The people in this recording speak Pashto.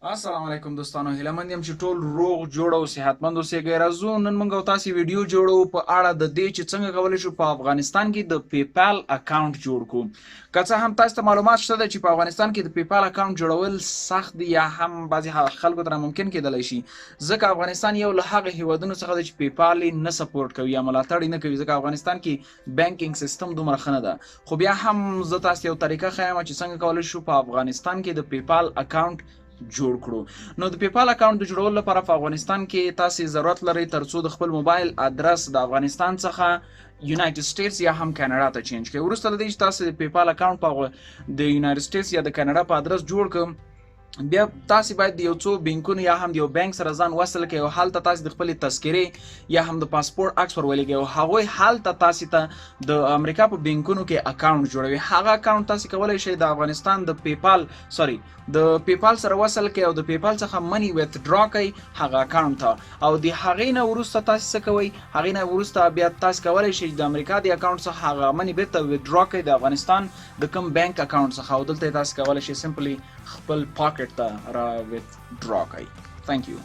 السلام علیکم دوستانو، هیله مند یم چې ټول روغ جوړ او صحتمند اوسئ. راځو نن موږ او تاسو ویډیو جوړو په اړه د دې چې څنګه کولی شو په افغانستان کې د پیپال اکاونټ جوړ کړو. که څه هم تاسو ته معلومات شته چې په افغانستان کې د پیپال اکاونټ جوړول سخت دي یا هم بعضې خلکو ته ناممکن کېدلی شي، ځکه افغانستان یو له هغه هیوادونو څخه دی چې پیپال یې نه سپورټ کوي یا ملاتړ یې نه کوي، ځکه افغانستان کې بانکینګ سیستم دومره ښه نه ده. خو بیا هم زه تاسو یو طریقه ښیم چې څنګه کولی شو په افغانستان کې د پیپال اکاونټ جوړ کړو. نو د پیپال اکاونټ د جوړولو لپاره په افغانستان کې تاسو ضرورت لرئ ترڅو د خپل موبایل ادرس د افغانستان څخه یونایټډ سټیټس یا هم کاناډا ته چینج کړئ. وروسته له دې چې تاسو د پیپال اکاونټ په د یونایټډ سټیټس یا د کاناډا په ادرس جوړ کړئ، بیا تاسو باید د یو څو بانکونو یا هم د یو بانک سره ځان وصل کړئ او هلته تاسو د خپل تذکرې یا هم د پاسپورت عکس ورولېږئ او هغوی هلته تاسو ته د امریکا په بانکونو کې اکاونټ جوړوي. هغه اکاونټ تاسو کولی شئ د افغانستان د پیپال سره وصل کړئ او د پیپال څخه منی ویتډرا کړئ هغه اکاونټ ته، او د هغې نه وروسته تاسو څه کوئ، هغې نه وروسته بیا تاسو کولی شئ د امریکا د اکاونټ څخه هغه منی بیرته ویتډرا کړئ د افغانستان د کوم بانک اکاونټ څخه، او دلته تاسو کولی شئ سمپلی خپل پاکټ ته را ویتډرا کړئ. تھینک یو.